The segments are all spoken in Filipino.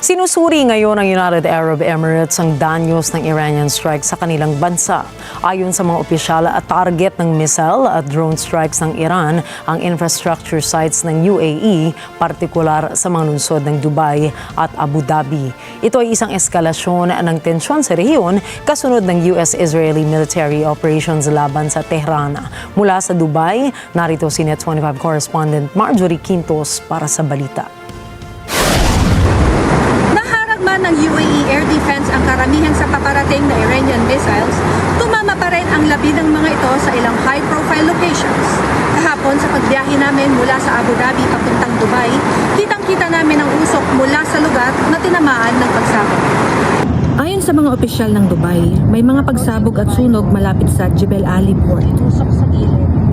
Sinusuri ngayon ng United Arab Emirates ang danyos ng Iranian strike sa kanilang bansa. Ayon sa mga opisyal, target ng missile at drone strikes ng Iran ang infrastructure sites ng UAE, partikular sa mga lungsod ng Dubai at Abu Dhabi. Ito ay isang eskalasyon ng tensyon sa rehiyon kasunod ng US-Israeli military operations laban sa Tehran. Mula sa Dubai, narito si Net 25 correspondent Marjorie Quintos para sa balita. Ng UAE Air Defense ang karamihan sa paparating na Iranian missiles, tumama pa rin ang labi ng mga ito sa ilang high-profile locations. Kahapon sa pagbiyahe namin mula sa Abu Dhabi papuntang Dubai, kitang-kita namin ang usok mula sa lugar na tinamaan ng pagsabog. Ayon sa mga opisyal ng Dubai, may mga pagsabog at sunog malapit sa Jebel Ali Port.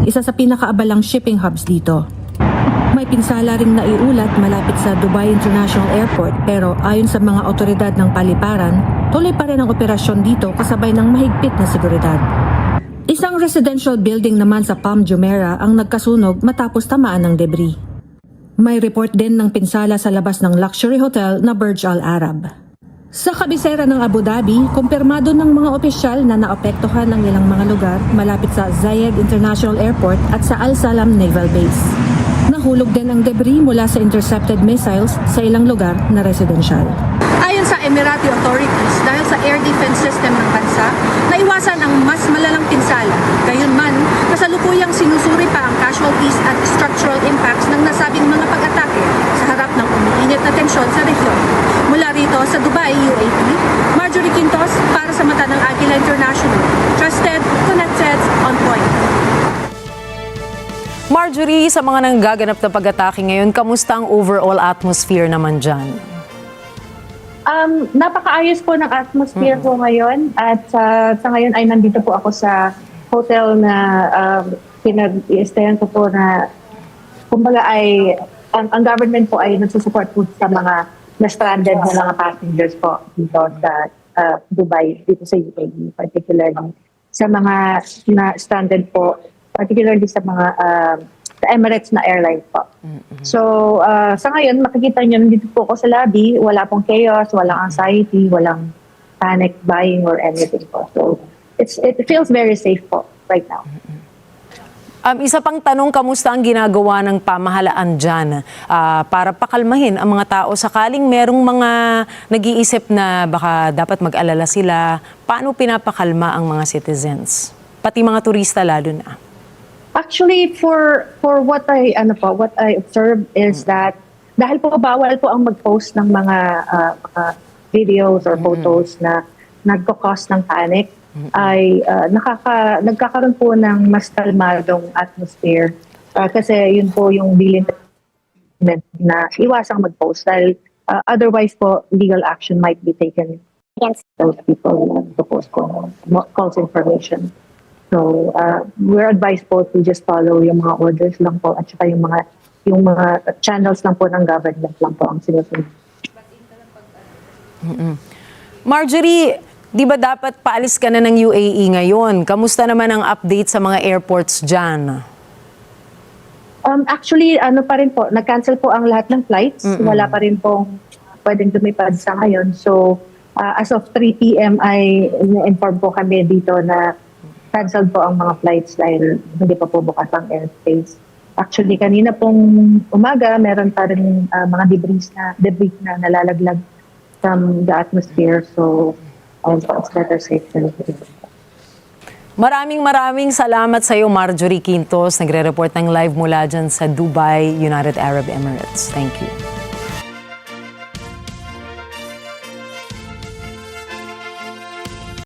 Isa sa pinakaabalang shipping hubs dito. May pinsala ring naiulat malapit sa Dubai International Airport pero ayon sa mga otoridad ng paliparan, tuloy pa rin ang operasyon dito kasabay ng mahigpit na seguridad. Isang residential building naman sa Palm Jumeirah ang nagkasunog matapos tamaan ng debris. May report din ng pinsala sa labas ng luxury hotel na Burj Al Arab. Sa kabisera ng Abu Dhabi, kumpirmado ng mga opisyal na naapektuhan ng ilang mga lugar malapit sa Zayed International Airport at sa Al Salam Naval Base. Nahulog din ang debris mula sa intercepted missiles sa ilang lugar na residential. Ayon sa Emirati authorities, dahil sa air defense system ng bansa, naiwasan ang mas malalang pinsala. Gayunman, kasalukuyang sinusuri pa ang casualties at structural impacts ng nasabing mga pag-atake sa harap ng umiinit na tensyon sa rehiyon. Mula rito sa Dubai, UAE, Marjorie Quintos para sa Mata ng Agila International. Trusted, connected, on point. Marjorie, sa mga nanggaganap na pag-atake ngayon, kamusta ang overall atmosphere naman dyan? Napakaayos po ng atmosphere po ngayon at sa ngayon ay nandito po ako sa hotel na pinag-i-stayan ko po na kumbaga ay ang government po ay nagsusupport po sa mga na-stranded na mga passengers po dito sa Dubai, dito sa UAE, particularly sa mga na-stranded po, particularly sa mga sa Emirates na airline po. So, sa ngayon, makikita nyo, nandito po ako sa lobby, wala pong chaos, walang anxiety, walang panic buying or anything po. So, it feels very safe po right now. Isa pang tanong, kamusta ang ginagawa ng pamahalaan dyan para pakalmahin ang mga tao sakaling merong mga nag-iisip na baka dapat mag-alala sila, paano pinapakalma ang mga citizens? Pati mga turista lalo na. Actually, for what I observed is that dahil po bawal po ang mag-post ng mga videos or photos na nagko-cause ng panic, ay nagkakaroon po ng mas kalmadong atmosphere. Kasi yun po yung bilin na iwasang mag-post dahil otherwise po legal action might be taken against those people who post false information. So, we're advised po to just follow yung mga orders lang po at saka yung mga channels lang po ng government lang po ang sinusunod. Marjorie, di ba dapat paalis ka na ng UAE ngayon? Kamusta naman ang update sa mga airports dyan? Actually, pa rin po, nag-cancel po ang lahat ng flights. Wala pa rin pong pwedeng lumipad sa ngayon. So, as of 3 p.m. ay inform po kami dito na canceled po ang mga flights dahil hindi pa po bukas ang airspace. Actually, kanina pong umaga, meron pa rin mga debris na nalalaglag from the atmosphere. So, it's better safe than sorry. Maraming salamat sa iyo, Marjorie Quintos. Nagre-report ng live mula dyan sa Dubai, United Arab Emirates. Thank you.